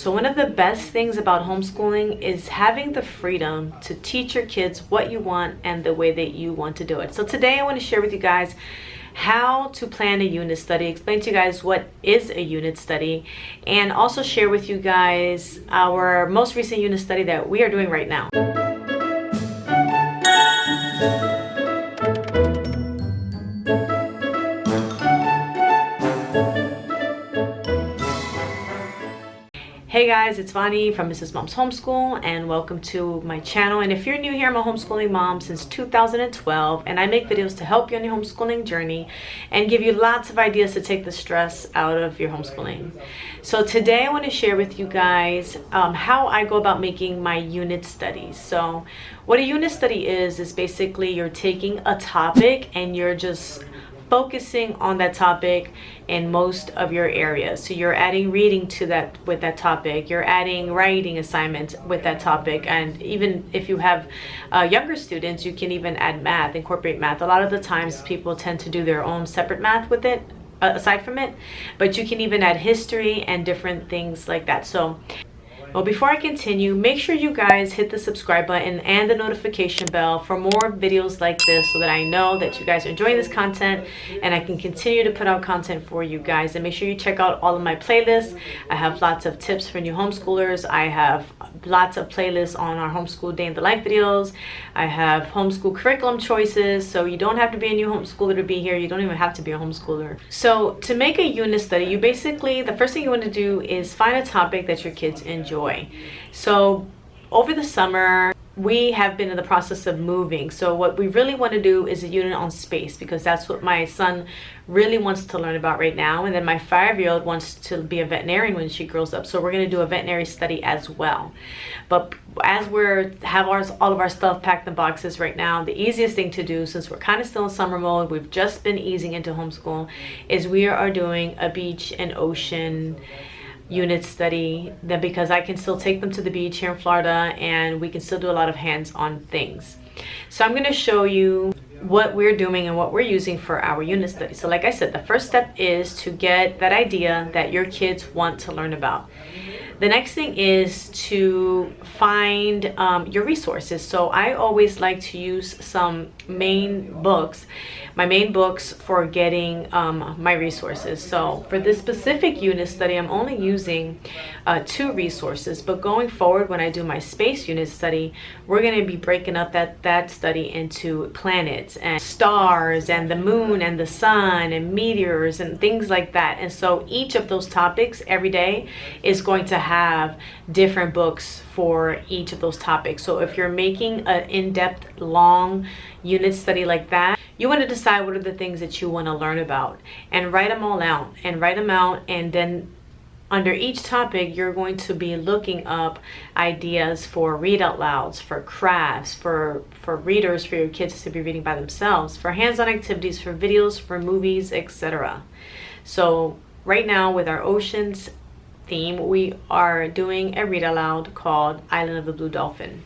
So one of the best things about homeschooling is having the freedom to teach your kids what you want and the way that you want to do it. So today I want to share with you guys how to plan a unit study, explain to you guys what is a unit study, and also share with you guys our most recent unit study that we are doing right now. Hey guys, it's Vani from Mrs. Mom's Homeschool, and welcome to my channel. And if you're new here, I'm a homeschooling mom since 2012, and I make videos to help you on your homeschooling journey and give you lots of ideas to take the stress out of your homeschooling. So today I want to share with you guys how I go about making my unit studies. So what a unit study is basically you're taking a topic and you're just focusing on that topic in most of your areas. So you're adding reading to that with that topic, you're adding writing assignments with that topic, and even if you have younger students, you can even add math, incorporate math. A lot of the times people tend to do their own separate math with it aside from it, but you can even add history and different things like that. So well, before I continue, make sure you guys hit the subscribe button and the notification bell for more videos like this so that I know that you guys are enjoying this content and I can continue to put out content for you guys. And make sure you check out all of my playlists. I have lots of tips for new homeschoolers. I have lots of playlists on our homeschool day in the life videos. I have homeschool curriculum choices, so you don't have to be a new homeschooler to be here. You don't even have to be a homeschooler. So to make a unit study, you basically, the first thing you want to do is find a topic that your kids enjoy. So over the summer, we have been in the process of moving. So what we really want to do is a unit on space, because that's what my son really wants to learn about right now. And then my 5-year-old wants to be a veterinarian when she grows up. So we're going to do a veterinary study as well. But as all of our stuff packed in boxes right now, the easiest thing to do, since we're kind of still in summer mode, we've just been easing into homeschool, is we are doing a beach and ocean unit study, that because I can still take them to the beach here in Florida and we can still do a lot of hands-on things. So I'm going to show you what we're doing and what we're using for our unit study. So like I said, the first step is to get that idea that your kids want to learn about. The next thing is to find your resources. So I always like to use some main books, my main books for getting my resources. So for this specific unit study, I'm only using 2 resources, but going forward, when I do my space unit study, we're going to be breaking up that study into planets and stars and the moon and the sun and meteors and things like that. And so each of those topics every day is going to have different books for each of those topics. So if you're making an in-depth long unit study like that, you want to decide what are the things that you want to learn about and write them all out and then under each topic you're going to be looking up ideas for read out louds, for crafts, for readers, for your kids to be reading by themselves, for hands-on activities, for videos, for movies, etc. So right now with our oceans theme, we are doing a read aloud called Island of the Blue Dolphin.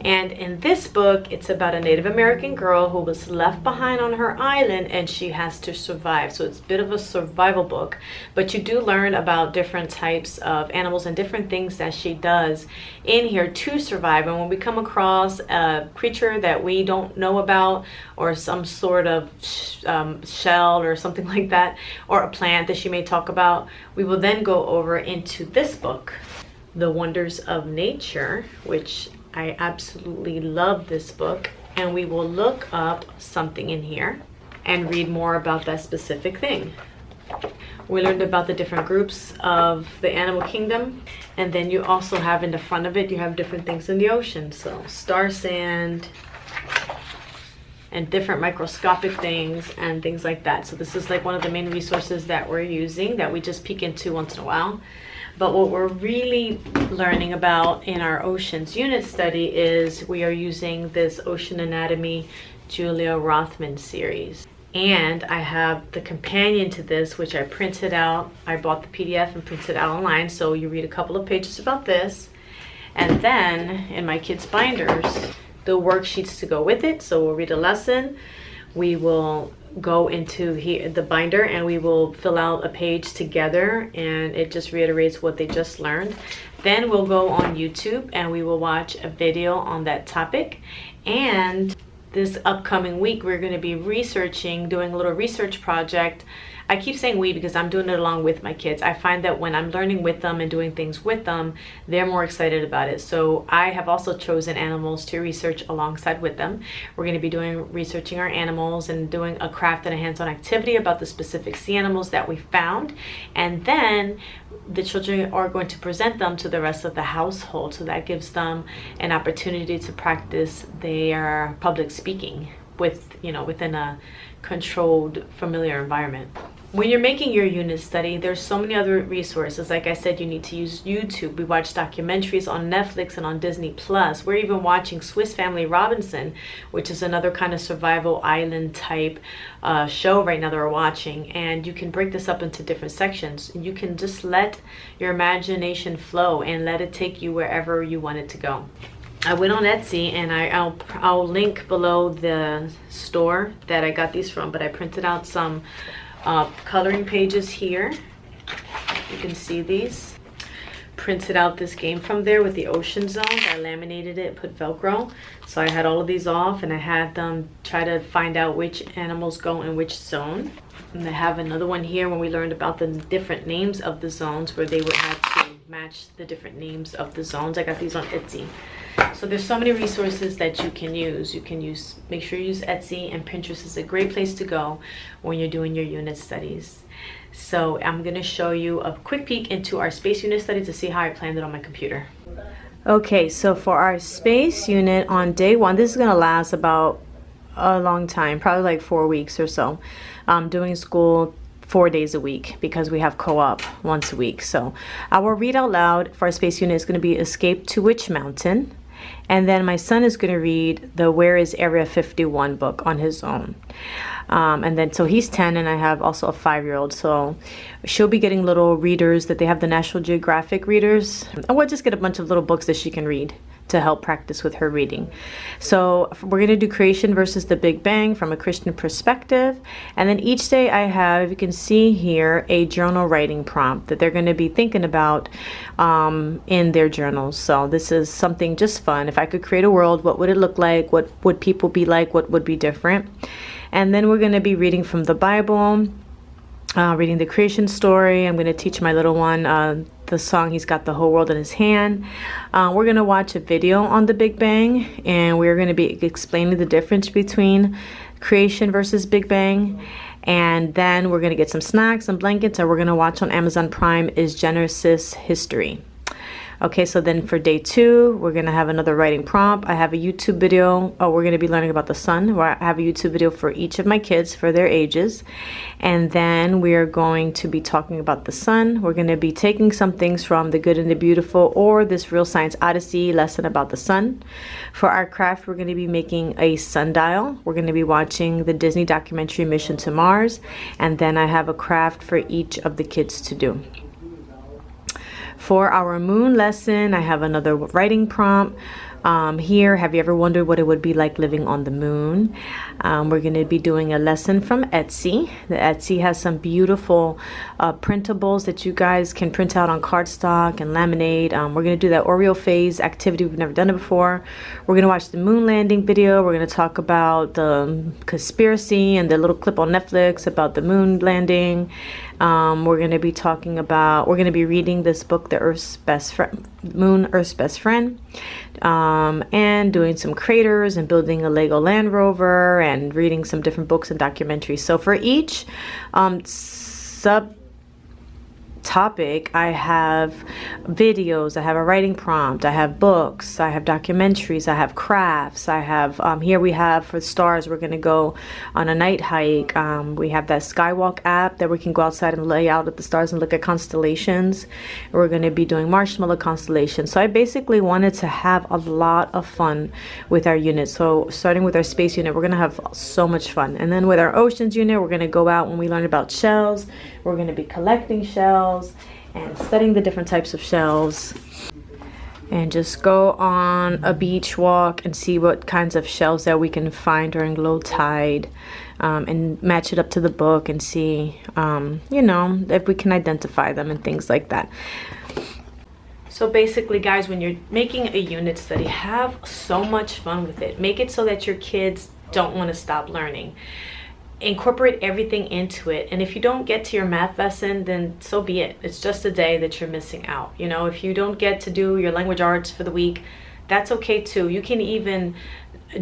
And in this book, it's about a Native American girl who was left behind on her island and she has to survive. So it's a bit of a survival book, but you do learn about different types of animals and different things that she does in here to survive. And when we come across a creature that we don't know about, or some sort of shell or something like that, or a plant that she may talk about, we will then go over into this book, The Wonders of Nature, which I absolutely love this book, and we will look up something in here and read more about that specific thing. We learned about the different groups of the animal kingdom, and then you also have in the front of it, you have different things in the ocean. So star sand and different microscopic things and things like that. So this is like one of the main resources that we're using that we just peek into once in a while. But what we're really learning about in our oceans unit study is we are using this Ocean Anatomy Julia Rothman series. And I have the companion to this, which I printed out. I bought the PDF and printed out online. So you read a couple of pages about this. And then in my kids' binders, the worksheets to go with it. So we'll read a lesson. We will go into here the binder and we will fill out a page together, and it just reiterates what they just learned. Then we'll go on YouTube and we will watch a video on that topic. And this upcoming week we're going to be doing a little research project. I keep saying we because I'm doing it along with my kids. I find that when I'm learning with them and doing things with them, they're more excited about it. So I have also chosen animals to research alongside with them. We're going to be researching our animals and doing a craft and a hands-on activity about the specific sea animals that we found. And then the children are going to present them to the rest of the household. So that gives them an opportunity to practice their public speaking within a controlled, familiar environment. When you're making your unit study, there's so many other resources. Like I said, you need to use YouTube. We watch documentaries on Netflix and on Disney Plus. We're even watching Swiss Family Robinson, which is another kind of survival island type show right now that we're watching. And you can break this up into different sections. You can just let your imagination flow and let it take you wherever you want it to go. I went on Etsy, and I'll link below the store that I got these from, but I printed out some coloring pages here. You can see these. Printed out this game from there with the ocean zones. I laminated it, put Velcro. So I had all of these off, and I had them try to find out which animals go in which zone. And I have another one here when we learned about the different names of the zones, where they would have to match the different names of the zones. I got these on Etsy. So there's so many resources that you can use. Make sure you use Etsy, and Pinterest is a great place to go when you're doing your unit studies. So I'm going to show you a quick peek into our space unit study to see how I planned it on my computer. Okay, so for our space unit on day 1, this is going to last about a long time, probably like 4 weeks or so. Doing school 4 days a week because we have co-op once a week. So our read out loud for our space unit is going to be Escape to Witch Mountain. And then my son is going to read the Where is Area 51 book on his own. And then, so he's 10, and I have also a 5-year-old. So she'll be getting little readers that they have, the National Geographic readers. And we'll just get a bunch of little books that she can read to help practice with her reading. So we're going to do creation versus the Big Bang from a Christian perspective. And then each day I have, you can see here, a journal writing prompt that they're going to be thinking about in their journals. So this is something just fun. If I could create a world, what would it look like? What would people be like? What would be different? And then we're going to be reading from the Bible, reading the creation story. I'm going to teach my little one the song, He's Got the Whole World in His Hand. We're going to watch a video on the Big Bang, and we're going to be explaining the difference between creation versus Big Bang. And then we're going to get some snacks, some blankets, and we're going to watch on Amazon Prime is Genesis History. Okay, so then for day 2, we're going to have another writing prompt. I have a YouTube video. We're going to be learning about the sun, where I have a YouTube video for each of my kids for their ages. And then we are going to be talking about the sun. We're going to be taking some things from The Good and the Beautiful or this Real Science Odyssey lesson about the sun. For our craft, we're going to be making a sundial. We're going to be watching the Disney documentary Mission to Mars. And then I have a craft for each of the kids to do. For our moon lesson, I have another writing prompt. Here, have you ever wondered what it would be like living on the moon? We're going to be doing a lesson from Etsy. The Etsy has some beautiful printables that you guys can print out on cardstock and laminate. We're going to do that Oreo phase activity. We've never done it before. We're going to watch the moon landing video. We're going to talk about the conspiracy and the little clip on Netflix about the moon landing. We're going to be reading this book, The Earth's Best Friend, Moon, Earth's Best Friend, and doing some craters and building a Lego Land Rover and reading some different books and documentaries. So for each sub topic, I have videos, I have a writing prompt, I have books, I have documentaries, I have crafts, I have here we have for stars, we're going to go on a night hike. We have that Skywalk app that we can go outside and lay out at the stars and look at constellations. We're going to be doing marshmallow constellations. So I basically wanted to have a lot of fun with our unit. So starting with our space unit, we're going to have so much fun. And then with our oceans unit, we're going to go out when we learn about shells. We're going to be collecting shells and studying the different types of shells. and just go on a beach walk and see what kinds of shells that we can find during low tide, and match it up to the book and see, you know, if we can identify them and things like that. So basically, guys, when you're making a unit study, have so much fun with it. Make it so that your kids don't want to stop learning. Incorporate everything into it, and if you don't get to your math lesson, then so be it. It's just a day that you're missing out. You know, if you don't get to do your language arts for the week, that's okay too. You can even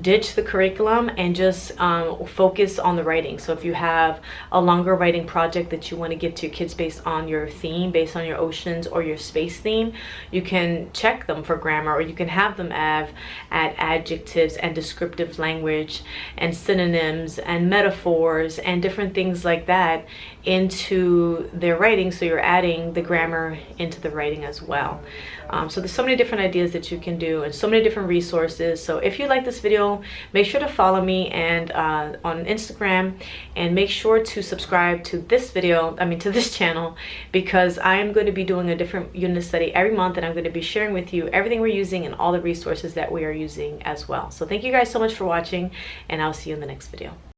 ditch the curriculum and just focus on the writing. So if you have a longer writing project that you want to give to your kids based on your theme, based on your oceans or your space theme, you can check them for grammar, or you can have them add adjectives and descriptive language and synonyms and metaphors and different things like that into their writing, so you're adding the grammar into the writing as well. So there's so many different ideas that you can do and so many different resources. So if you like this video, make sure to follow me and on Instagram, and make sure to subscribe to this video, to this channel, because I am going to be doing a different unit study every month, and I'm going to be sharing with you everything we're using and all the resources that we are using as well. So thank you guys so much for watching, and I'll see you in the next video.